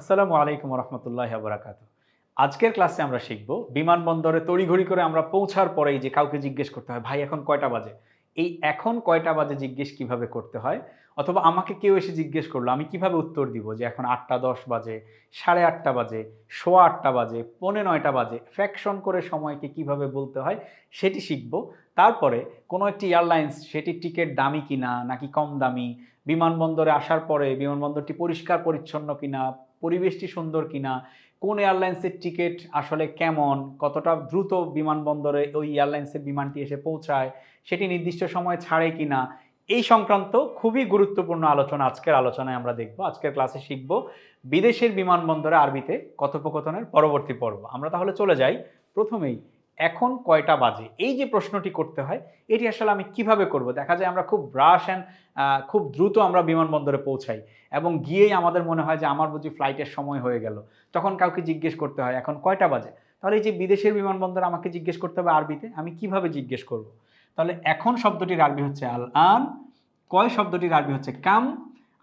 আসসালামু আলাইকুম রহমতুল্লাহি ওয়া বারাকাতুহু। আজকের ক্লাসে আমরা শিখব বিমানবন্দরে তড়িঘড়ি করে আমরা পৌঁছার পরেই যে কাউকে জিজ্ঞেস করতে হয়, ভাই এখন কয়টা বাজে? এই এখন কয়টা বাজে জিজ্ঞেস কিভাবে করতে হয়? অথবা আমাকে কেউ এসে জিজ্ঞেস করলো, আমি কিভাবে উত্তর দিব যে এখন ৮টা ১০ বাজে, ৮:৩০ বাজে, ৮:15 বাজে, ৮:45 বাজে, ফ্র্যাকশন করে সময়কে কিভাবে বলতে হয় সেটি শিখব। তারপরে কোনো একটি এয়ারলাইন্স সেটির টিকিট দামি কিনা নাকি কম দামি, বিমানবন্দরে আসার পরে বিমানবন্দরটি পরিষ্কার পরিচ্ছন্ন কিনা, পরিবেশটি সুন্দর কিনা, কোন এয়ারলাইন্সের টিকিট আসলে কেমন, কতটা দ্রুত বিমানবন্দরে ওই এয়ারলাইন্সের বিমানটি এসে পৌঁছায়, সেটি নির্দিষ্ট সময় ছাড়ে কিনা, এই সংক্রান্ত খুবই গুরুত্বপূর্ণ আলোচনা আজকের আলোচনায় আমরা দেখব। আজকের ক্লাসে শিখব বিদেশের বিমানবন্দরে আরবিতে কথোপকথনের পরবর্তী পর্ব। আমরা তাহলে চলে যাই প্রথমেই, এখন কয়টা বাজে এই যে প্রশ্নটি করতে হয় এটি আসলে আমি কিভাবে করব। দেখা যায় আমরা খুব রাশ অ্যান্ড খুব দ্রুত আমরা বিমানবন্দরে পৌঁছাই এবং গিয়েই আমাদের মনে হয় যে আমার বুঝি ফ্লাইটের সময় হয়ে গেল। তখন কাউকে জিজ্ঞেস করতে হয় এখন কয়টা বাজে। তাহলে এই যে বিদেশের বিমানবন্দরে আমাকে জিজ্ঞেস করতে হবে আরবিতে, আমি কিভাবে জিজ্ঞেস করব? তাহলে এখন শব্দটির আরবি হচ্ছে আল আন, কয় শব্দটির আরবি হচ্ছে কাম,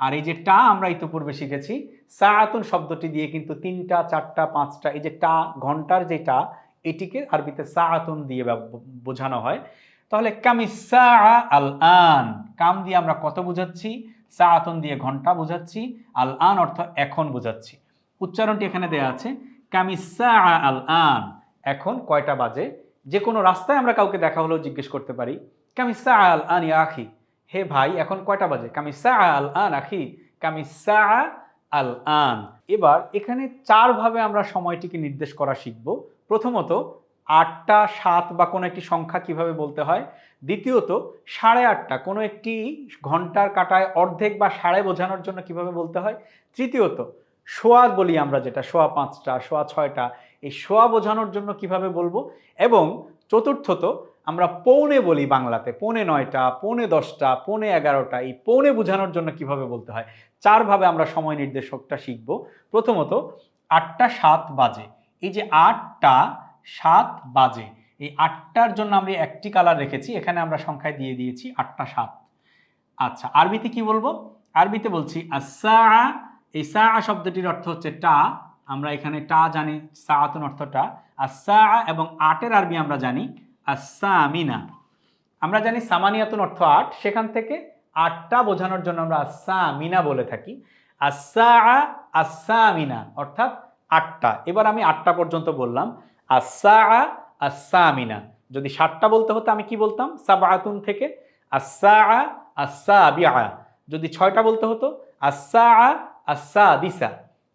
আর এই যে টা আমরা ইতিপূর্বে শিখেছি সাআতুন শব্দটি দিয়ে কিন্তু ৩টা ৪টা ৫টা, এই যে টা ঘন্টার যে টা, এটিকে আরবিতে সাআতুন দিয়ে বোঝানো হয়। তাহলে কামিসা আল আন, কাম দিয়ে আমরা কত বোঝাচ্ছি, সাআতুন দিয়ে ঘন্টা বোঝাচ্ছি, আল আন অর্থ এখন বোঝাচ্ছি। উচ্চারণটি এখানে দেয়া আছে, কামিসা আল আন, এখন কয়টা বাজে। যে কোনো রাস্তায় আমরা কাউকে দেখা হলেও জিজ্ঞেস করতে পারি কামিসা আল আন ইয়া আখি, হে ভাই এখন কয়টা বাজে, কামিসা আল আন আখি, কামিসা আল আন। এবার এখানে ৪ ভাবে আমরা সময়টিকে নির্দেশ করা শিখব। প্রথমত ৮টা ৭ বা কোনো একটি সংখ্যা কিভাবে বলতে হয়। দ্বিতীয়ত ৮:৩০ কোনো একটি ঘন্টার কাঁটায় অর্ধেক বা সাড়ে বোঝানোর জন্য কিভাবে বলতে হয়। তৃতীয়ত সোয়া বলি আমরা, যেটা সোয়া ৫টা সোয়া ৬টা, এই সোয়া বোঝানোর জন্য কিভাবে বলবো। এবং চতুর্থত আমরা পৌনে বলি বাংলাতে, পৌনে ৯টা, পৌনে ১০টা, পৌনে ১১টা, এই পৌনে বোঝানোর জন্য কিভাবে বলতে হয়। ৪ ভাবে আমরা সময় নির্দেশকটা শিখব। প্রথমত ৮টা ৭ বাজে, এই যে ৮টা ৭ বাজে, এই ৮টার জন্য আমরা একটি কালার রেখেছি, এখানে আমরা সংখ্যায় দিয়ে দিয়েছি ৮টা ৭। আচ্ছা, আরবিতে কি বলবো? আরবিতে বলছি আসা, এই সা শব্দটির অর্থ হচ্ছে টা, আমরা এখানে টা জানি, সাআতুন অর্থটা। আসা এবং ৮-এর আরবি আমরা জানি আসামিনা, আমরা জানি সামানিয়াতুন অর্থ ৮, সেখান থেকে ৮টা বোঝানোর জন্য আমরা আসামিনা বলে থাকি। আসা আসামিনা অর্থাৎ ৮টা। এবার আমি ৮টা পর্যন্ত বললাম, আসা আসামিনা। যদি ৭টা বলতে হতো আমি কি বলতাম, সাবাতুন থেকে আসা আসাবিআ। যদি ৬টা বলতে হতো আসা আসাদিসা।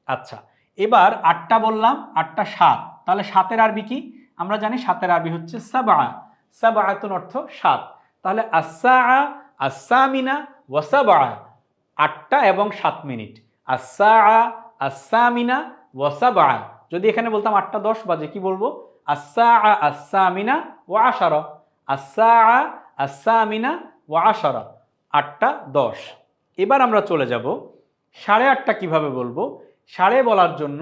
আচ্ছা, এবার ৮টা বললাম, ৮টা ৭, তাহলে ৭-এর আরবি কি? আমরা জানি ৭-এর আরবি হচ্ছে সাবা, সাবাতুন অর্থ ৭। তাহলে আসা আসামিনা ওয়া সাবা, ৮টা এবং ৭ মিনিট। আসা আসামিনা ওয়া সাবা। যদি এখানে বলতাম ৮টা ১০ বাজে, কি বলবো? আসা আসামিনা ওয়া আশারা, আসা আসামিনা ওয়া আশারা, ৮টা ১০। এবার আমরা চলে যাব ৮:৩০ কিভাবে বলবো। সাড়ে বলার জন্য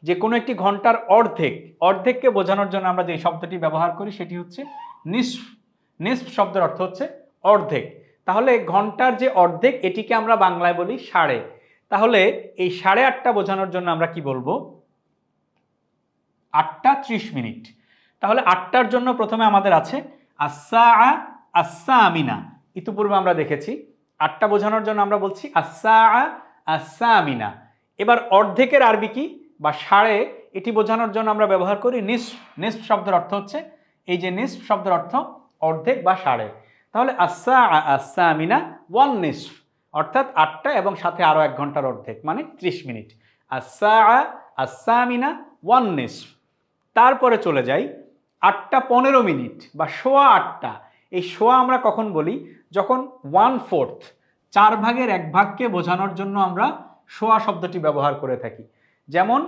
যে কোনো একটি ঘন্টার অর্ধেক, অর্ধেককে বোঝানোর জন্য আমরা যে শব্দটি ব্যবহার করি সেটি হচ্ছে নিসফ। নিসফ শব্দের অর্থ হচ্ছে অর্ধেক। তাহলে ঘন্টার যে অর্ধেক এটিকে আমরা বাংলায় বলি সাড়ে। তাহলে এই ৮:৩০ বোঝানোর জন্য আমরা কি বলবো, ৮টা ৩০ মিনিট। তাহলে ৮টার জন্য প্রথমে আমাদের আছে আসা আসামিনা, ইতিপূর্বে আমরা দেখেছি ৮টা বোঝানোর জন্য আমরা বলছি আসা আসামিনা। এবার অর্ধেকের আরবি কি বা সাড়ে, এটি বোঝানোর জন্য আমরা ব্যবহার করি নিসফ। নিসফ শব্দের অর্থ হচ্ছে, এই যে নিসফ শব্দের অর্থ অর্ধেক বা সাড়ে। তাহলে আসা আসামিনা ওয়ান নিসফ, অর্থাৎ ৮টা এবং সাথে আরও ১ ঘন্টার অর্ধেক মানে ৩০ মিনিট। আসা আসামিনা ওয়ান নিসফ। তারপরে চলে যাই ৮টা ১৫ মিনিট বা সোয়া ৮টা। এই সোয়া আমরা কখন বলি? যখন 1/4, ৪ ভাগের ১ ভাগকে বোঝানোর জন্য আমরা সোয়া শব্দটি ব্যবহার করে থাকি। যেমন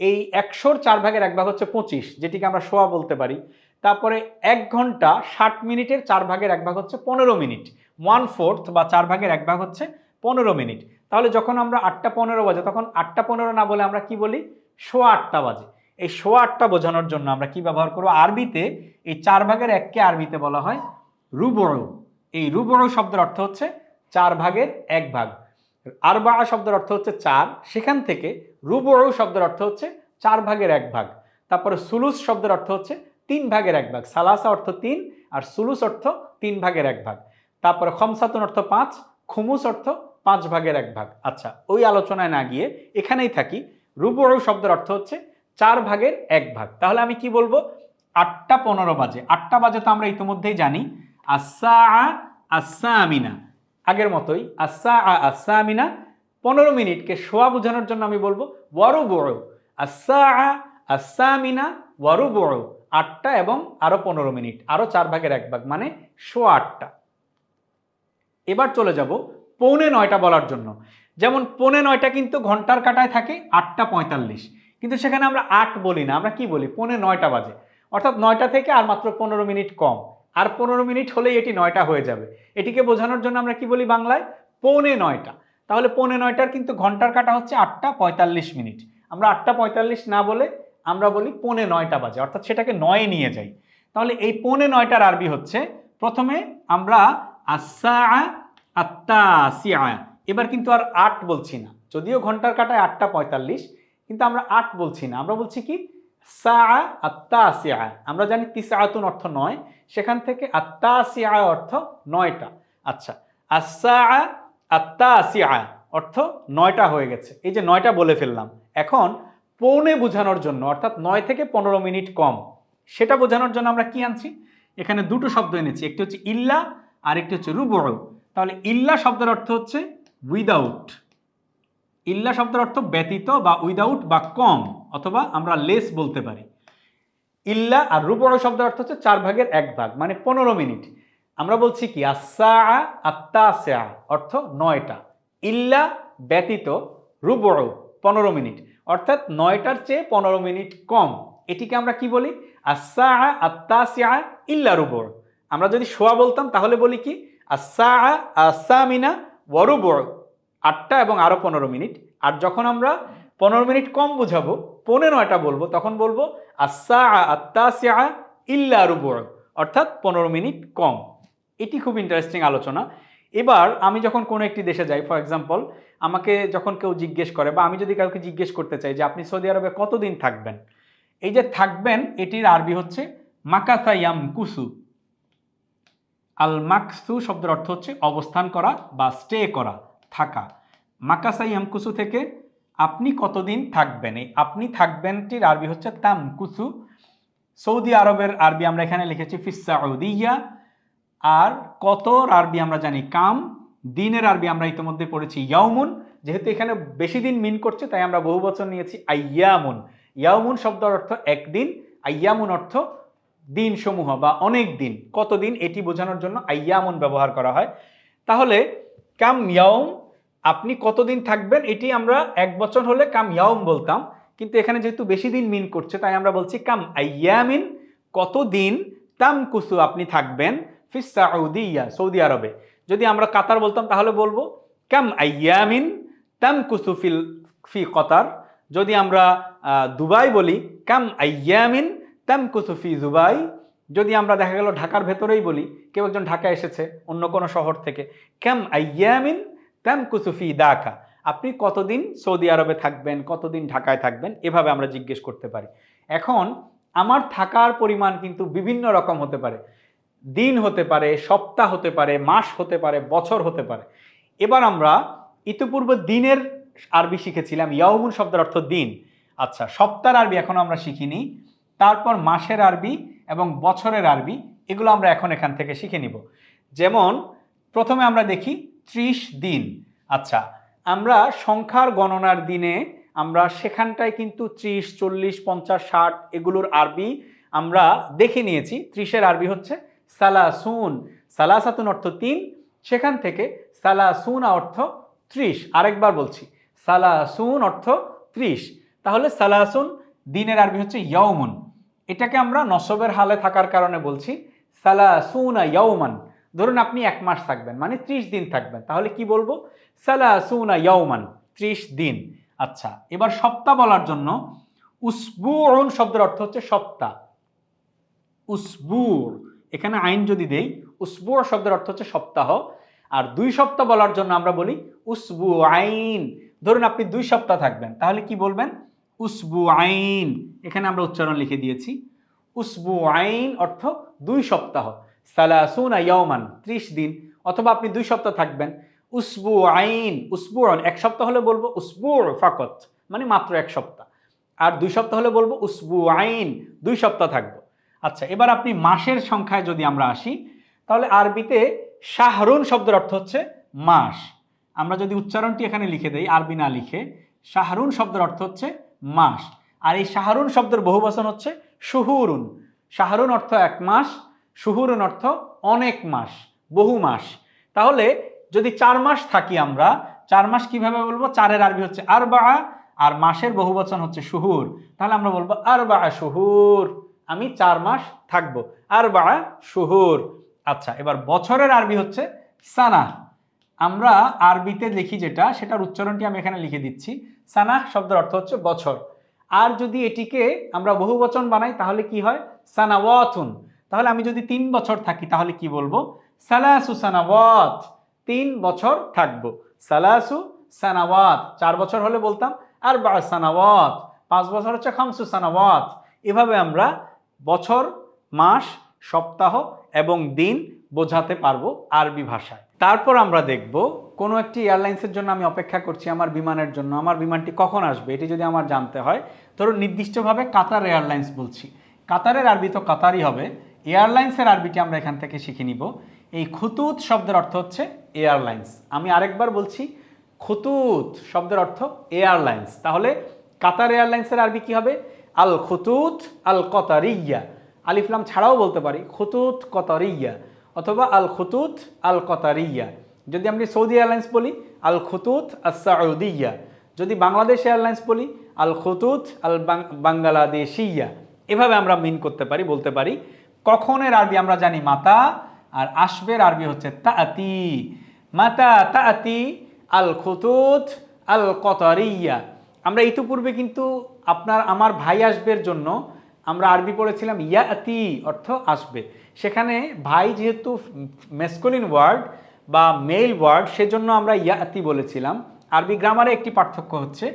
এই ১০০-র ৪ ভাগের ১ ভাগ হচ্ছে ২৫, যেটিকে আমরা সোয়া বলতে পারি। তারপরে ১ ঘন্টা ৬০ মিনিটের ৪ ভাগের ১ ভাগ হচ্ছে ১৫ মিনিট, 1/4 বা ৪ ভাগের ১ ভাগ হচ্ছে ১৫ মিনিট। তাহলে যখন আমরা ৮টা ১৫ বাজে, তখন ৮টা ১৫ না বলে আমরা কি বলি, সোয়া ৮টা বাজে। এই সোয়া ৮টা বোঝানোর জন্য আমরা কি ব্যবহার করব, আরবিতে এই ৪ ভাগের ১কে আরবিতে বলা হয় রুবু। এই রুবু শব্দের অর্থ হচ্ছে ৪ ভাগের ১ ভাগ। আরবা শব্দের অর্থ হচ্ছে 4, সেখান থেকে রুবউ শব্দের অর্থ হচ্ছে 4 ভাগের 1 ভাগ। তারপরে সুলুস শব্দের অর্থ হচ্ছে 3 ভাগের 1 ভাগ। সালাসা অর্থ 3 আর সুলুস অর্থ 3 ভাগের 1 ভাগ। তারপরে খমসাতুন অর্থ 5, খুমুস অর্থ 5 ভাগের 1 ভাগ। আচ্ছা, ওই আলোচনায় না গিয়ে এখানেই থাকি। রুবউ শব্দের অর্থ হচ্ছে 4 ভাগের 1 ভাগ। তাহলে আমি কি বলবো? 8টা 15 বাজে। 8টা বাজে তো আমরা ইতিমধ্যেই জানি, আসসাআ আসসামিনা, আগের মতোই আসসাআ আসসামিনা। 15 মিনিটকে সোয়া বোঝানোর জন্য আমি বলবো ওয়ারুবউ, আসসাআ আসসামিনা ওয়ারুবউ, 8টা এবং আরো 15 মিনিট, আরো 4 ভাগের 1 ভাগ, মানে সোয়া 8টা। এবার চলে যাব পৌনে 9টা বলার জন্য। যেমন পৌনে 9টা কিন্তু ঘন্টার কাঁটায় থাকে 8টা 45, কিন্তু সেখানে আমরা 8 বলি না, আমরা কি বলি? পৌনে 9টা বাজে। অর্থাৎ 9টা থেকে আর মাত্র 15 মিনিট কম, আর 15 মিনিট হলেই এটি 9টা হয়ে যাবে। এটিকে বোঝানোর জন্য আমরা কি বলি বাংলায়? পৌনে 9টা। তাহলে পৌনে 9টার কিন্তু ঘন্টার কাঁটা হচ্ছে 8টা 45 মিনিট। আমরা 8টা 45 না বলে আমরা বলি পৌনে 9টা বাজে, অর্থাৎ সেটাকে 9-এ নিয়ে যাই। তাহলে এই পৌনে 9টার আরবি হচ্ছে, প্রথমে আমরা আসসাআ আত্তাসিআ, এবার কিন্তু আর 8 বলছি না, যদিও ঘন্টার কাঁটায় 8টা 45, কিন্তু আমরা 8 বলছি না, আমরা বলছি কি? সাআ আত্তাসিআ। আমরা জানি তিসআতুন অর্থ 9, সেখান থেকে আত্তাসিআ অর্থ 9টা। আচ্ছা, আসসাআ আত্তাসিআ অর্থ 9টা হয়ে গেছে। এই যে 9টা বলে ফেললাম, এখন পৌনে বোঝানোর জন্য, অর্থাৎ 9 থেকে 15 মিনিট কম, সেটা বোঝানোর জন্য আমরা কি আনছি? এখানে দুটো শব্দ এনেছি, একটি হচ্ছে ইল্লা আর একটি হচ্ছে রুবউ। তাহলে ইল্লা শব্দের অর্থ হচ্ছে উইদাউট। ইল্লা শব্দের অর্থ ব্যতীত বা উইদাউট বা কম, অথবা আমরা লেস বলতে পারি। ইল্লা আর রুবউ শব্দের অর্থ হচ্ছে 4 ভাগের 1 ভাগ, মানে 15 মিনিট। আমরা বলছি কি? আসসাআ আত্তাসিআ অর্থ 9টা, ইল্লা ব্যতীত, রুবউ 15 মিনিট, অর্থাৎ 9টার চেয়ে 15 মিনিট কম। এটিকে আমরা কি বলি? আসসাআ আত্তাসিআ ইল্লা রুবউ। আমরা যদি সোয়া বলতাম তাহলে বলি কি? আসসাআ আসসামিনা ওয়া রুবউ, 8টা এবং আরো 15 মিনিট। আর যখন আমরা 15 মিনিট কম বুঝাবো, পৌনে 9টা বলবো, তখন বলবো আসসাআ আত্তাসিআ ইল্লা রুবউ, অর্থাৎ 15 মিনিট কম। এটি খুব ইন্টারেস্টিং আলোচনা। এবার আমি যখন কোনো একটি দেশে যাই, ফর এক্সাম্পল আমাকে যখন কেউ জিজ্ঞেস করে, বা আমি যদি কাউকে জিজ্ঞেস করতে চাই যে আপনি সৌদি আরবে কতদিন থাকবেন, এই যে থাকবেন, এটির আরবি হচ্ছে মাকাসা ইয়ামকুসু। আল মাকসু শব্দের অর্থ হচ্ছে অবস্থান করা বা স্টে করা, থাকা। মাকাসা ইয়ামকুসু থেকে আপনি কতদিন থাকবেন, এই আপনি থাকবেনটির আরবি হচ্ছে তামকুসু। সৌদি আরবের আরবি আমরা এখানে লিখেছি ফিস সাউদিয়া। আর কতর আরবি আমরা জানি কাম। দিনের আরবি আমরা ইতিমধ্যে পড়েছি ইয়াউমুন। যেহেতু এখানে বেশি দিন মিন করছে, তাই আমরা বহু বচন নিয়েছি আইয়ামুন। ইয়াউমুন শব্দের অর্থ একদিন, আইয়ামুন অর্থ দিন সমূহ বা অনেক দিন, কতদিন, এটি বোঝানোর জন্য আইয়ামুন ব্যবহার করা হয়। তাহলে কাম ইয়াউম, আপনি কতদিন থাকবেন, এটি আমরা এক বচন হলে কাম ইয়াউম বলতাম, কিন্তু এখানে যেহেতু বেশি দিন মিন করছে, তাই আমরা বলছি কাম আইয়ামিন, কতদিন, তামকুসু আপনি থাকবেন, ফিস সাউদিয়া সৌদি আরবে। যদি আমরা কাতার বলতাম তাহলে বলবো কাম আইয়ামিন তামকুসু ফি কতার। যদি আমরা দুবাই বলি কাম আইয়ামিন তামকুসু ফি দুবাই। যদি আমরা দেখা গেল ঢাকার ভেতরেই বলি, কেউ একজন ঢাকা এসেছে অন্য কোনো শহর থেকে, কাম আইয়ামিন তামকুসু ফি ঢাকা, আপনি কতদিন সৌদি আরবে থাকবেন, কতদিন ঢাকায় থাকবেন, এভাবে আমরা জিজ্ঞেস করতে পারি। এখন আমার থাকার পরিমাণ কিন্তু বিভিন্ন রকম হতে পারে, দিন হতে পারে, সপ্তাহ হতে পারে, মাস হতে পারে, বছর হতে পারে। এবার আমরা ইতিপূর্বে দিনের আরবি শিখেছিলাম, ইয়াউমুন শব্দের অর্থ দিন। আচ্ছা, সপ্তাহের আরবি এখন আমরা শিখিনি, তারপর মাসের আরবি এবং বছরের আরবি, এগুলো আমরা এখন এখান থেকে শিখে নিব। যেমন প্রথমে আমরা দেখি 30 দিন। আচ্ছা, আমরা সংখ্যার গণনার দিনে আমরা সেখানটায় কিন্তু 30, 40, 50, 60 এগুলোর আরবি আমরা দেখে নিয়েছি। 30-এর আরবি হচ্ছে সালাসুন। সালাসাতুন অর্থ 3, সেখান থেকে সালাসুনা অর্থ 30। আরেকবার বলছি, সালাসুন অর্থ 30। তাহলে সালাসুন দিনের আরবি হচ্ছে ইয়াউমুন। এটাকে আমরা নসবের হালে থাকার কারণে বলছি সালাসুনা ইয়াউমান। ধরুন আপনি 1 মাস থাকবেন, মানে 30 দিন থাকবেন, তাহলে কি বলবো? সালাসুনা ইয়াউমান, 30 দিন। আচ্ছা, এবার সপ্তাহ বলার জন্য উসবুউন শব্দের অর্থ হচ্ছে সপ্তাহ। উসবু, এখানে আইন যদি দেই, উসবু শব্দের অর্থ হচ্ছে সপ্তাহ। আর 2 সপ্তাহ বলার জন্য আমরা বলি উসবু আইন। ধরুন আপনি 2 সপ্তাহ থাকবেন, তাহলে কি বলবেন? উসবু আইন। এখানে আমরা উচ্চারণ লিখে দিয়েছি। উসবু আইন অর্থ 2 সপ্তাহ। সালাসুনা ইয়াওমান 30 দিন। অথবা আপনি 2 সপ্তাহ থাকবেন, উসবু আইন। উসবু 1 সপ্তাহ হলে বলবো উসবু ফাকত, মানে মাত্র 1 সপ্তাহ। আর 2 সপ্তাহ হলে বলবো উসবু আইন, 2 সপ্তাহ থাকবো। আচ্ছা, এবার আপনি মাসের সংখ্যায় যদি আমরা আসি, তাহলে আরবিতে শাহরুন শব্দের অর্থ হচ্ছে মাস। আমরা যদি উচ্চারণটি এখানে লিখে দেই, আরবি না লিখে, শাহরুন শব্দের অর্থ হচ্ছে মাস। আর এই শাহরুন শব্দের বহুবচন হচ্ছে শুহুরুন। শাহরুন অর্থ 1 মাস, শুহুরুন অর্থ অনেক মাস, বহু মাস। তাহলে যদি 4 মাস থাকি আমরা, 4 মাস কিভাবে বলবো? 4-এর আরবি হচ্ছে আরবা, আর মাসের বহুবচন হচ্ছে শুহুর। তাহলে আমরা বলবো আরবা শুহুর, আমি 4 মাস থাকবো, আরবা শুহুর। আচ্ছা, এবার বছরের আরবি হচ্ছে সানা। আমরা আরবিতে লিখি যেটা, সেটার উচ্চারণটি আমি এখানে লিখে দিচ্ছি। সানা শব্দের অর্থ হচ্ছে বছর। আর যদি এটিকে আমরা বহুবচন বানাই তাহলে কি হয়? সানাওয়াতুন। তাহলে আমি যদি 3 বছর থাকি তাহলে কি বলবো? সালাসু সানাওয়াত, 3 বছর থাকবো। সালাসু সানাওয়াত। 4 বছর হলে বলতাম আরবা সানাওয়াত। 5 বছর হচ্ছে খামসু সানাওয়াত। এভাবে আমরা বছর, মাস, সপ্তাহ এবং দিন বোঝাতে পারবো আরবি ভাষায়। তারপর আমরা দেখব কোনো একটি এয়ারলাইন্সের জন্য আমি অপেক্ষা করছি আমার বিমানের জন্য, আমার বিমানটি কখন আসবে এটি যদি আমার জানতে হয়, ধরুন নির্দিষ্টভাবে কাতার এয়ারলাইন্স বলছি। কাতারের আরবি তো কাতারই হবে। এয়ারলাইন্সের আরবিটি আমরা এখান থেকে শিখে নিব। এই খুতুত শব্দের অর্থ হচ্ছে এয়ারলাইন্স। আমি আরেকবার বলছি, খুতুত শব্দের অর্থ এয়ারলাইন্স। তাহলে কাতার এয়ারলাইন্সের আরবি কি হবে? আল খুতুত আল কতারিয়া। আলিফ লাম ছাড়াও বলতে পারি খুতুত কতারিয়া, অথবা আল খুতুত আল কতারিয়া। যদি আমি সৌদি এয়ারলাইন্স বলি আল খুতুত আস সাউদিয়া। যদি বাংলাদেশ এয়ারলাইন্স বলি আল খুতুত আল বাংলাদেশিয়া। এভাবে আমরা মিন করতে পারি, বলতে পারি। কখনের আরবি আমরা জানি মাতা, আর আসবের আরবি হচ্ছে তাআতি। মাতা তাআতি আল খুতুত আল কতারিয়া। আমরা ইতিপূর্বে কিন্তু আমার ভাই আসবের জন্য আমরা আরবি পড়েছিলাম ইয়াতি, অর্থ আসবে। সেখানে ভাই যেহেতু মেসকলিন ওয়ার্ড বা মেল ওয়ার্ড, সেজন্য আমরা ইয়াতি বলেছিলাম। আরবি গ্রামারে একটি পার্থক্য হচ্ছে,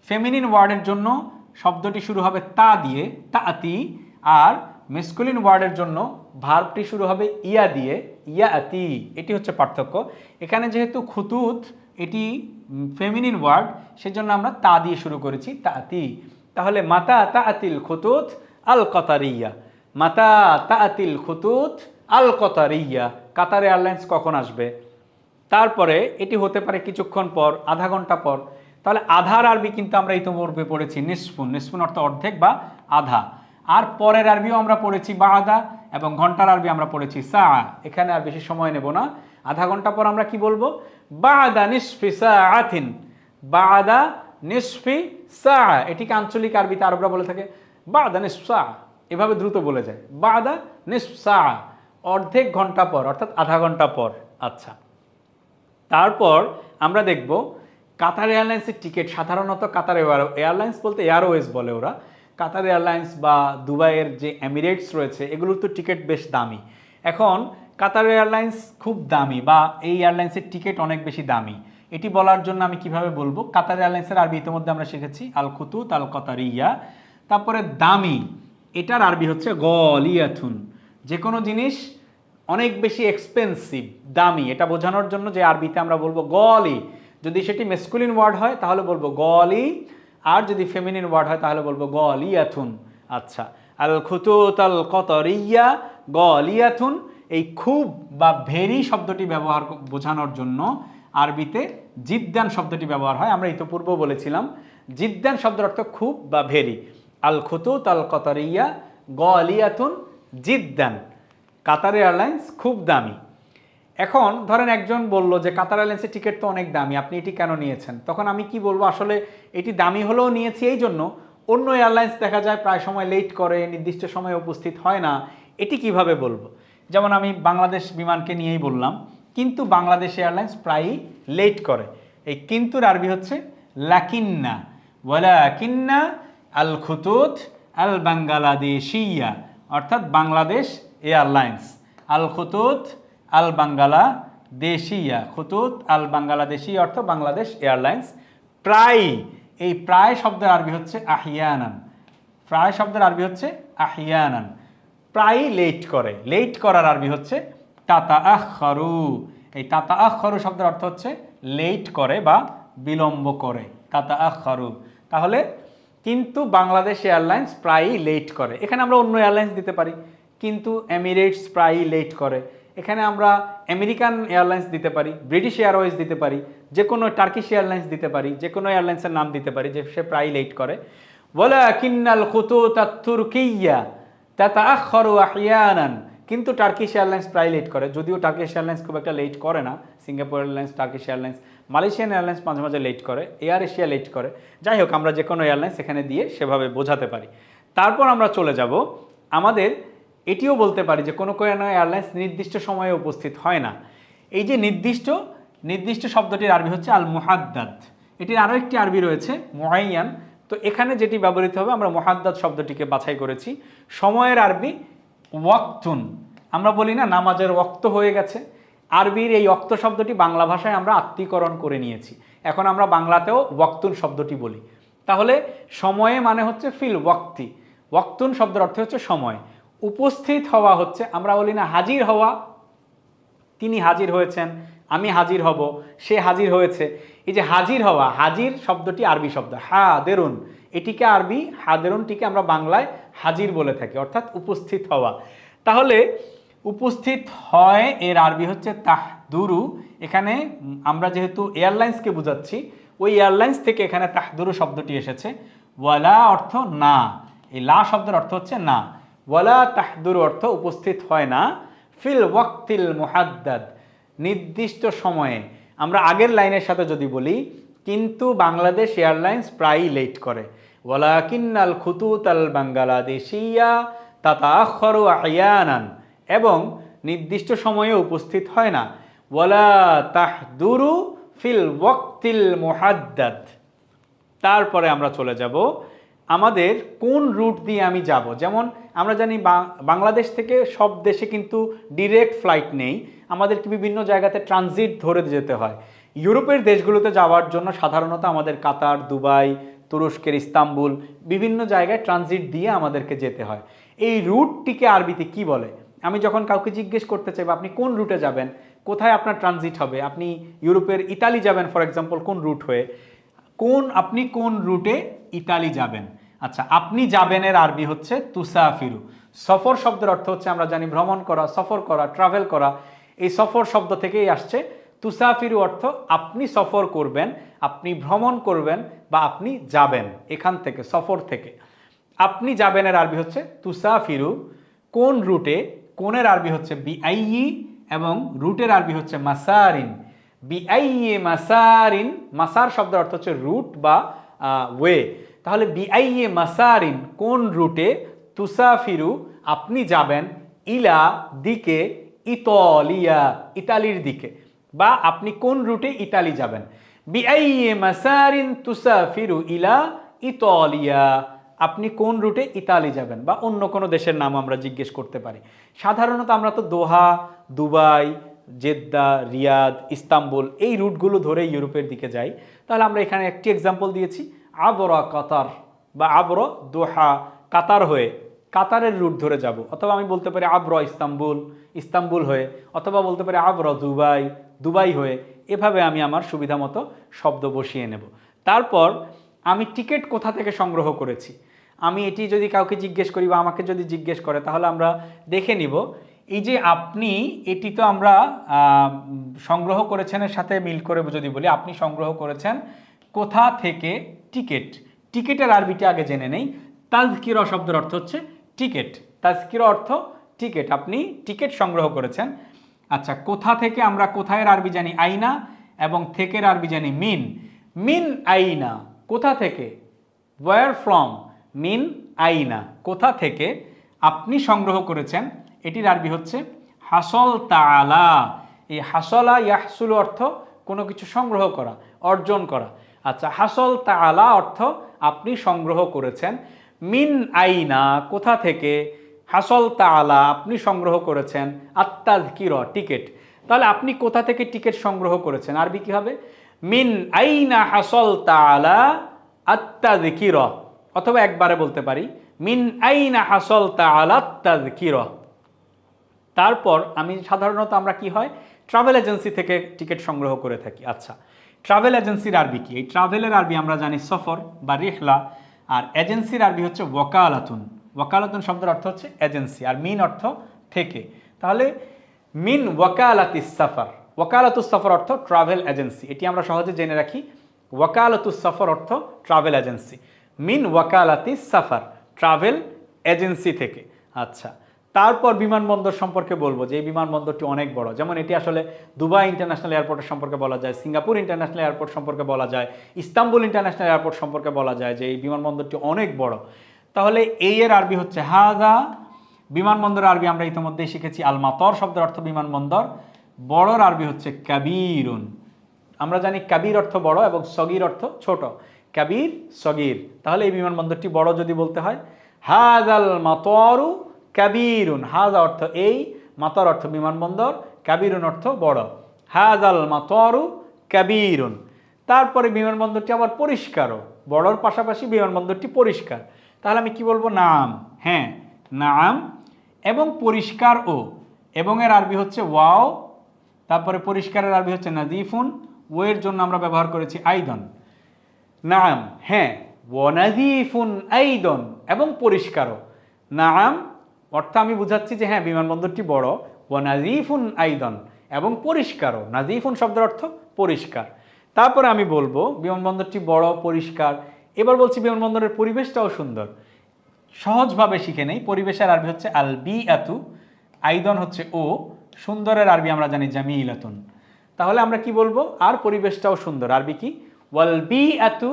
ফেমিনিন ওয়ার্ডের জন্য শব্দটি শুরু হবে তা দিয়ে, তাআতি, আর মেসকলিন ওয়ার্ডের জন্য ভার্বটি শুরু হবে ইয়া দিয়ে, ইয়াতি। এটি হচ্ছে পার্থক্য। এখানে যেহেতু খুতুত এটি ফেমিনিন ওয়ার্ড, সেজন্য আমরা তা দিয়ে শুরু করেছি, তাআতি। তাহলে মাতা তাআতিল খুতুত আল কতারিয়া। মাতা তাআতিল খুতুত আল কতারিয়া। কাতার এয়ারলাইন্স কখন আসবে? তারপরে এটি হতে পারে কিছুক্ষণ পর, আধা ঘন্টা পর। তাহলে আধার আরবি কিন্তু আমরা ইতিপূর্বে পড়েছি নিসফুন। নিসফুন অর্থ অর্ধেক বা আধা। আর পরের আরবিও আমরা পড়েছি বাদা, এবং ঘন্টার আরবি আমরা পড়েছি সা। এখানে আর বেশি সময় নেব না। আধা ঘন্টা পর আমরা কি বলবো? বাদা নিসফি সাআতিন। বাদা নিসফি সা। এটিকে আঞ্চলিক আরবিতে আরবরা বলে থাকে বাদা নিসফ সা। এভাবে দ্রুত বলে যায় বাদা নিসফ সা, অর্ধেক ঘন্টা পর, অর্থাৎ আধা ঘন্টা পর। আচ্ছা, তারপর আমরা দেখব কাতার এয়ারলাইন্সের টিকিট। সাধারণত কাতার এয়ারলাইন্স বলতে এয়ারওয়েজ বলে ওরা। কাতার এয়ারলাইন্স বা দুবাইয়ের যে এমিরেটস রয়েছে, এগুলোর তো টিকিট বেশ দামি। এখন কাতার এয়ারলাইন্স খুব দামি, বা এই এয়ারলাইন্সের টিকিট অনেক বেশি দামি, এটি বলার জন্য আমি কিভাবে বলবো? কাতার এয়ারলাইন্সের আরবি ইতিমধ্যে আমরা শিখেছি আল খুতুত আল কতারিয়া। তারপরে দামি, এটার আরবি হচ্ছে গলিয়াথুন। যে কোনো জিনিস অনেক বেশি এক্সপেন্সিভ, দামি, এটা বোঝানোর জন্য যে আরবিতে আমরা বলবো গলি। যদি সেটি মেসকুলিন ওয়ার্ড হয় তাহলে বলবো গলি, আর যদি ফেমিনিন ওয়ার্ড হয় তাহলে বলবো গলিয়াথুন। আচ্ছা, আল খুতুত আল কতারিয়া গলিয়াথুন। এই খুব বা ভেরি শব্দটি ব্যবহার বোঝানোর জন্য আরবিতে জিদ্দান শব্দটি ব্যবহার হয়। আমরা ইতিপূর্বে বলেছিলাম জিদ্দান শব্দের অর্থ খুব বা ভেরি। আল খুতুত আল কতারিয়া গলিয়াথুন জিদ্দান। কাতার এয়ারলাইন্স খুব দামি। এখন ধরেন একজন বলল যে কাতার এয়ারলাইন্সের টিকিট তো অনেক দামি, আপনি এটি কেন নিয়েছেন? তখন আমি কি বলবো? আসলে এটি দামি হলেও নিয়েছি এই জন্য, অন্য এয়ারলাইন্স দেখা যায় প্রায় সময় লেট করে, নির্দিষ্ট সময়ে উপস্থিত হয় না। এটি কিভাবে বলবো? যেমন আমি বাংলাদেশ বিমানকে নিয়েই বললাম, কিন্তু বাংলাদেশ এয়ারলাইন্স প্রায়ই লেট করে। এই কিন্তুর আরবি হচ্ছে লাকিন্না। ওয়ালাকিন্না আল খুতুত আল বাংলাদেশিয়া, অর্থাৎ বাংলাদেশ এয়ারলাইন্স। আল খুতুত আল বাংলাদেশিয়া দেশিয়া, খুতুত আল বাংলাদেশি অর্থ বাংলাদেশ এয়ারলাইন্স। প্রায়, এই প্রায় শব্দের আরবি হচ্ছে আহিয়ানান। প্রায় শব্দের আরবি হচ্ছে আহিয়ানান। প্রায় লেট করে, লেট করার আরবি হচ্ছে তাতাআখারু। এই তাতাআখারু শব্দের অর্থ হচ্ছে লেট করে বা বিলম্ব করে, তাতাআখারু। তাহলে কিন্তু বাংলাদেশ এয়ারলাইন্স প্রায়ই লেট করে। এখানে আমরা অন্য এয়ারলাইন্স দিতে পারি, কিন্তু এমিরেটস প্রায়ই লেট করে। এখানে আমরা আমেরিকান এয়ারলাইন্স দিতে পারি, ব্রিটিশ এয়ারওয়েজ দিতে পারি, যে কোনো টার্কিশ এয়ারলাইন্স দিতে পারি, যে কোনো এয়ারলাইন্সের নাম দিতে পারি যে সে প্রায়ই লেট করে। ওয়ালাকিন্নাল খুতুত আত-তুরকিয়্যা তাতাআখারু আহইয়ানান। কিন্তু টার্কিশ এয়ারলাইন্স প্রায় লেট করে, যদিও টার্কিশ এয়ারলাইন্স খুব একটা লেট করে না। Singapore airlines, Turkish airlines, Malaysian airlines মাঝে মাঝে লেট করে, এয়ার এশিয়া লেট করে। যাই হোক, আমরা যে কোনো এয়ারলাইন্স এখানে দিয়ে সেভাবে বোঝাতে পারি। তারপর আমরা চলে যাব, আমাদের এটিও বলতে পারি যে কোনো কোনো এয়ারলাইন্স নির্দিষ্ট সময়ে উপস্থিত হয় না। এই যে নির্দিষ্ট, নির্দিষ্ট শব্দটির আরবি হচ্ছে আল মুহাদ্দাদ। এটির আরও একটি আরবি রয়েছে মুআইয়ান। তো এখানে যেটি ব্যবহৃত হবে, আমরা মুহাদ্দাদ শব্দটিকে বাছাই করেছি। সময়ের আরবি ওয়াক্তুন। আমরা বলি না নামাজের ওয়াক্ত হয়ে গেছে, আরবির এই ওয়াক্ত শব্দটি বাংলা ভাষায় আমরা আত্মীকরণ করে নিয়েছি। এখন আমরা বাংলাতেও ওয়াক্তুন শব্দটি বলি। তাহলে সময়ে মানে হচ্ছে ফিল ওয়াক্তি, ওয়াক্তুন শব্দের অর্থ হচ্ছে সময়। উপস্থিত হওয়া হচ্ছে, আমরা বলি না হাজির হওয়া, তিনি হাজির হয়েছেন, আমি হাজির হব, সে হাজির হয়েছে। এই যে হাজির হওয়া, হাজির শব্দটি আরবি শব্দ হাদেরুন। এটিকে আরবি হাদেরুনটিকে আমরা বাংলায় হাজির বলে থাকি, অর্থাৎ উপস্থিত হওয়া। তাহলে উপস্থিত হয় এর আরবি হচ্ছে তাহদুরু। এখানে আমরা যেহেতু এয়ারলাইন্সকে বোঝাচ্ছি, ওই এয়ারলাইন্স থেকে এখানে তাহদুরু শব্দটি এসেছে। ওয়ালা অর্থ না, এই লা শব্দের অর্থ হচ্ছে না। ওয়ালা তাহদুরু অর্থ উপস্থিত হয় না। ফিল ওয়াক্তিল মুহাদ্দাদ, নির্দিষ্ট সময়ে। আমরা আগের লাইনের সাথে যদি বলি, কিন্তু বাংলাদেশ এয়ারলাইন্স প্রায়ই লেট করে। ওয়ালাকিন্নাল খুতুত আল বাংলাদেশিয়া তাতাআখারু আহইয়ানান, এবং নির্দিষ্ট সময়ে উপস্থিত হয় না। ওয়ালা তাহদুরু ফিল ওয়াক্তিল মুহাদ্দাদ। তারপরে আমরা চলে যাব আমাদের কোন রুট দিয়ে আমি যাব। যেমন আমরা জানি বাংলাদেশ থেকে সব দেশে কিন্তু ডিরেক্ট ফ্লাইট নেই, আমাদেরকে বিভিন্ন জায়গাতে ট্রানজিট ধরে যেতে হয়। ইউরোপের দেশগুলোতে যাওয়ার জন্য সাধারণত আমাদের কাতার, দুবাই, তুরস্কের ইস্তাম্বুল, বিভিন্ন জায়গায় ট্রানজিট দিয়ে আমাদেরকে যেতে হয়। এই রুটটিকে আরবিতে কি বলে? আমি যখন কাউকে জিজ্ঞেস করতে চাই আপনি কোন রুটে যাবেন, কোথায় আপনার ট্রানজিট হবে, আপনি ইউরোপের ইতালি যাবেন ফর এক্সাম্পল, কোন রুট হয়ে, আপনি কোন রুটে ইতালি যাবেন। আচ্ছা, আপনি যাবেনের আরবি হচ্ছে তুসাফিরু। সফর শব্দের অর্থ হচ্ছে আমরা জানি ভ্রমণ করা, সফর করা, ট্রাভেল করা। এই সফর শব্দ থেকেই আসছে। তুসাফিরু অর্থ আপনি সফর করবেন, আপনি ভ্রমণ করবেন বা আপনি যাবেন, এখান থেকে সফর থেকে। আপনি যাবেনের আরবি হচ্ছে তুসাফিরু। কোন রুটে, কোনের আরবি হচ্ছে বিআইয়ি, এবং রুটের আরবি হচ্ছে মাসারিন। বিআইয়ি মাসারিন, মাসার শব্দের অর্থ হচ্ছে রুট বা ওয়ে। তাহলে বিআইয়ি মাসারিন, কোন রুটে, তুসাফিরু আপনি যাবেন, ইলা দিকে, ইতালিয়া ইতালির দিকে, বা আপনি কোন রুটে ইতালি যাবেন। বিআইয়ি মাসারিন তুসাফিরু ইলা ইতালিয়া, আপনি কোন রুটে ইতালি যাবেন, বা অন্য কোনো দেশের নাম আমরা জিজ্ঞেস করতে পারি। সাধারণত আমরা তো দোহা, দুবাই, জেদ্দা, রিয়াদ, ইস্তাম্বুল এই রুটগুলো ধরে ইউরোপের দিকে যাই। তাহলে আমরা এখানে একটি এক্সাম্পল দিয়েছি, আবরা কাতার বা আবরা দোহা, কাতার হয়ে কাতারের রুট ধরে যাব। অথবা আমি বলতে পারি আবরা ইস্তাম্বুল, ইস্তাম্বুল হয়ে, অথবা বলতে পারি আবরা দুবাই, দুবাই হয়ে। এভাবে আমি আমার সুবিধা মতো শব্দ বসিয়ে নেব। তারপর আমি টিকিট কোথা থেকে সংগ্রহ করেছি, আমি এটি যদি কাউকে জিজ্ঞেস করি বা আমাকে যদি জিজ্ঞেস করে, তাহলে আমরা দেখে নিব এই যে আপনি, এটি তো আমরা সংগ্রহ করেছেনের সাথে মিল করে যদি বলি, আপনি সংগ্রহ করেছেন কোথা থেকে টিকিট। টিকিটের আরবিটি আগে জেনে নেই। তাজকিরা শব্দের অর্থ হচ্ছে টিকিট। তাজকিরা অর্থ টিকিট, আপনি টিকিট সংগ্রহ করেছেন। আচ্ছা, কোথা থেকে, আমরা কোথায় আরবি জানি আইনা, এবং থেকের আরবি জানি মিন। মিন আইনা, কোথা থেকে, ওয়্যার ফ্রম, মিন আইনা কোথা থেকে আপনি সংগ্রহ করেছেন, এটির আরবি হচ্ছে হাসল তাআলা। এই হাসলা ইয়াহসুল অর্থ কোনো কিছু সংগ্রহ করা, অর্জন করা। আচ্ছা, হাসল তাআলা অর্থ আপনি সংগ্রহ করেছেন। মিন আইনা কোথা থেকে, হাসল তাআলা আপনি সংগ্রহ করেছেন, আত্তাযকিরা টিকিট। তাহলে আপনি কোথা থেকে টিকিট সংগ্রহ করেছেন, আরবি কি হবে? মিন আইনা হাসালতা আলা আত-তাযকিরা, অথবা একবারে বলতে পারি মিন আইনা হাসালতা আলা আত-তাযকিরা। তারপর আমি সাধারণত আমরা কি হয় ট্রাভেল এজেন্সি থেকে টিকিট সংগ্রহ করে থাকি। আচ্ছা, ট্রাভেল এজেন্সির আরবি কি? এই ট্রাভেলের আরবি আমরা জানি সফর বা রিহলা, আর এজেন্সির আরবি হচ্ছে ওয়াকালাতুন। ওয়াকালাতুন শব্দের অর্থ হচ্ছে এজেন্সি, আর মিন অর্থ থেকে। তাহলে মিন ওয়াকালাতিস সাফার, ওয়াকালাতুস সাফার অর্থ ট্রাভেল এজেন্সি, এটি আমরা সহজে জেনে রাখি। ওয়াকালাতুস সাফার অর্থ ট্রাভেল এজেন্সি, মিন ওয়াকালাতিস সাফার ট্রাভেল এজেন্সি থেকে। আচ্ছা, তারপর বিমানবন্দর সম্পর্কে বলবো যে এই বিমানবন্দরটি অনেক বড়। যেমন এটি আসলে দুবাই ইন্টারন্যাশনাল এয়ারপোর্টের সম্পর্কে বলা যায়, সিঙ্গাপুর ইন্টারন্যাশনাল এয়ারপোর্ট সম্পর্কে বলা যায়, ইস্তাম্বুল ইন্টারন্যাশনাল এয়ারপোর্ট সম্পর্কে বলা যায় যে এই বিমানবন্দরটি অনেক বড়। তাহলে এই এর আরবি হচ্ছে হাদা। বিমানবন্দরের আরবি আমরা ইতিমধ্যেই শিখেছি আল মাতর শব্দের অর্থ বিমানবন্দর। বড়র আরবি হচ্ছে কাবীরুন। আমরা জানি কাবীর অর্থ বড় এবং সগীর অর্থ ছোট, কাবীর সগীর। তাহলে এই বিমানবন্দরটি বড় যদি বলতে হয় হাদাল মাতরু কাবীরুন, হাজা অর্থ এই, মাতর অর্থ বিমানবন্দর, কাবীরুন অর্থ বড়। হাজাল মাতরু কাবীরুন। তারপরে বিমানবন্দরটি আবার পরিষ্কারও, বড়র পাশাপাশি বিমানবন্দরটি পরিষ্কার। তাহলে আমি কি বলবো? নাম, হ্যাঁ নাম, এবং পরিষ্কার ও, এবং এর আরবি হচ্ছে ওয়াও। তারপরে পরিষ্কারের আরবি হচ্ছে নাজিফুন, ও এর জন্য আমরা ব্যবহার করেছি আইদন। নাম, হ্যাঁ, ওয়ানাজিফুন আইদন, এবং পরিষ্কারও। নাম অর্থ আমি বুঝাচ্ছি যে হ্যাঁ বিমানবন্দরটি বড়, ওয়ানাজিফুন আইদন, এবং পরিষ্কারও। নাজিফুন শব্দের অর্থ পরিষ্কার। তারপরে আমি বলবো বিমানবন্দরটি বড়, পরিষ্কার। এবার বলছি বিমানবন্দরের পরিবেশটাও সুন্দর। সহজভাবে শিখে নেই। পরিবেশের আরবি হচ্ছে আল বিআতু, আইদন হচ্ছে ও, সুন্দরের আরবি আমরা জানি জামিলাতুন। তাহলে আমরা কি বলবো? আর পরিবেশটাও সুন্দর, আরবি কি? ওয়াল বিআতু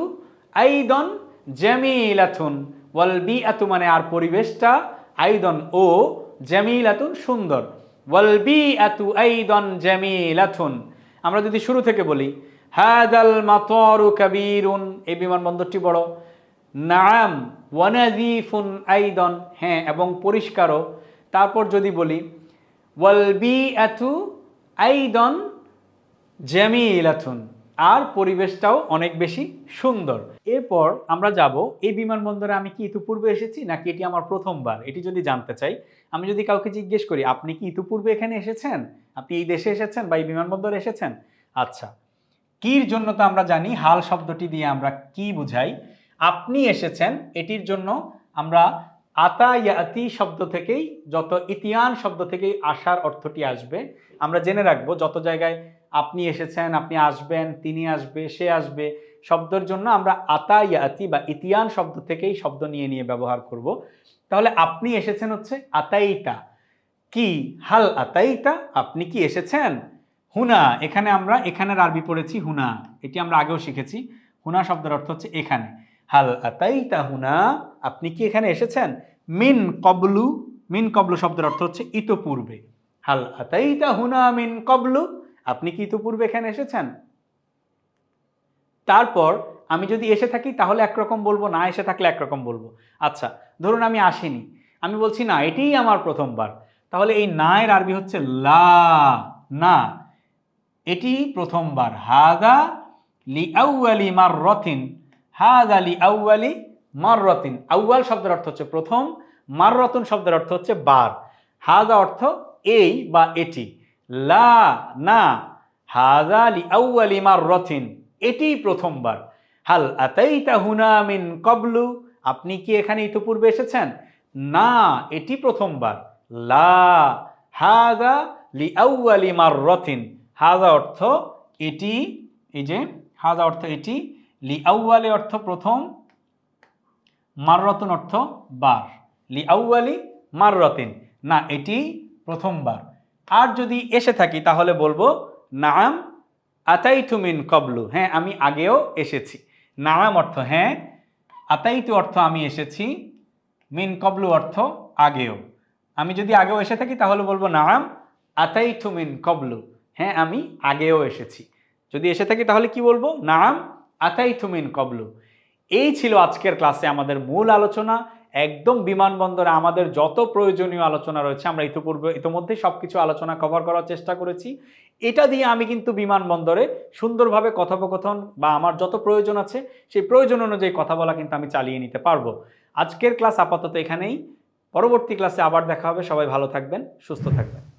আইদন জামিলাতুন। ওয়াল বিআতু মানে আর পরিবেশটা, আইদন ও, জামিলাতুন সুন্দর। ওয়াল বিআতু আইদন জামিলাতুন। আমরা যদি শুরু থেকে বলি হাদাল মাতারু কাবীরুন, এই বিমানবন্দরটি বড়। নাম ওয়ানাজিফুন আইদন, হ্যাঁ এবং পরিষ্কারও। তারপর যদি বলি ওয়াল বিআতু আইদন জামিলাতুন, আর পরিবেশটাও অনেক বেশি সুন্দর। এরপর আমরা যাব এই বিমানবন্দরে আমি কি ইতিপূর্বে এসেছি নাকি এটি আমার প্রথমবার, এটি যদি জানতে চাই। আমি যদি কাউকে জিজ্ঞেস করি আপনি কি ইতিপূর্বে এখানে এসেছেন, আপনি এই দেশে এসেছেন বা এই বিমানবন্দরে এসেছেন? আচ্ছা, কির জন্য তো আমরা জানি হাল শব্দটি দিয়ে আমরা কি বুঝাই। আপনি এসেছেন এটির জন্য আমরা আতা ইয়াতি শব্দ থেকেই, যত ইতিয়ান শব্দ থেকেই আসার অর্থটি আসবে। আমরা জেনে রাখবো যত জায়গায় আপনি এসেছেন, আপনি আসবেন, তিনি আসবে, সে আসবে, শব্দের জন্য আমরা আতা ইয়াতি বা ইতিয়ান শব্দ থেকেই শব্দ নিয়ে নিয়ে ব্যবহার করব। তাহলে আপনি এসেছেন হচ্ছে আতাইতা। কি? হাল আতাইতা, আপনি কি এসেছেন? হুনা, এখানে আমরা এখানের আরবি পড়েছি হুনা, এটি আমরা আগেও শিখেছি। হুনা শব্দের অর্থ হচ্ছে এখানে। হাল আতাইতা হুনা, আপনি কি এখানে এসেছেন? মিন কবলু, মিন কবলু শব্দের অর্থ হচ্ছে ইতোপূর্বে। হাল আতাইতা হুনা মিন কবলু, আপনি কি ইতোপূর্বে এখানে এসেছেন? তারপর আমি যদি এসে থাকি তাহলে একরকম বলবো, না এসে থাকলে একরকম বলবো। আচ্ছা, ধরুন আমি আসিনি, আমি বলছি না এটিই আমার প্রথমবার, তাহলে এই না এর আরবি হচ্ছে লা, না এটি প্রথমবার। হাদা লিআউয়ালি মাররাতিন, হাদা লিআউয়ালি মাররাতিন। আউয়াল শব্দের অর্থ হচ্ছে প্রথম, মাররাতুন শব্দের অর্থ হচ্ছে বার। হাদা অর্থ এই বা এটি, লা না, হাদা লিআউয়ালি মাররাতিন, এটি প্রথমবার। হাল আতাইতা হুনা মিন কবলু, আপনি কি এখানে ইতিপূর্বে এসেছেন? না, এটি প্রথমবার। লা, হাদা লিআউয়ালি মাররাতিন, হাদা অর্থ এটি, এই যে হাদা অর্থ এটি, লিআউয়ালি অর্থ প্রথম, মাররাতুন অর্থ বার। লিআউয়ালি মাররাতিন, না এটি প্রথমবার। আর যদি এসে থাকি তাহলে বলবো নাম আতাইতু মিন কবলু, হ্যাঁ আমি আগেও এসেছি। নাম অর্থ হ্যাঁ, আতাইতু অর্থ আমি এসেছি, মিন কবলু অর্থ আগেও। আমি যদি আগেও এসে থাকি তাহলে বলবো নাম আতাইতু মিন কবলু, হ্যাঁ আমি আগেও এসেছি। যদি এসে থাকি তাহলে কি বলবো? নাম আতাইতু মিন কবলু। এই ছিল আজকের ক্লাসে আমাদের মূল আলোচনা একদম বিমানবন্দরে আমাদের যত প্রয়োজনীয় আলোচনা রয়েছে আমরা ইতিমধ্যে সবকিছু আলোচনা কভার করার চেষ্টা করেছি। এটা দিয়ে আমি কিন্তু বিমানবন্দরে সুন্দরভাবে কথোপকথন বা আমার যত প্রয়োজন আছে সেই প্রয়োজন অনুযায়ী কথা বলা কিন্তু আমি চালিয়ে নিতে পারবো। আজকের ক্লাস আপাতত এখানেই। পরবর্তী ক্লাসে আবার দেখা হবে। সবাই ভালো থাকবেন, সুস্থ থাকবেন।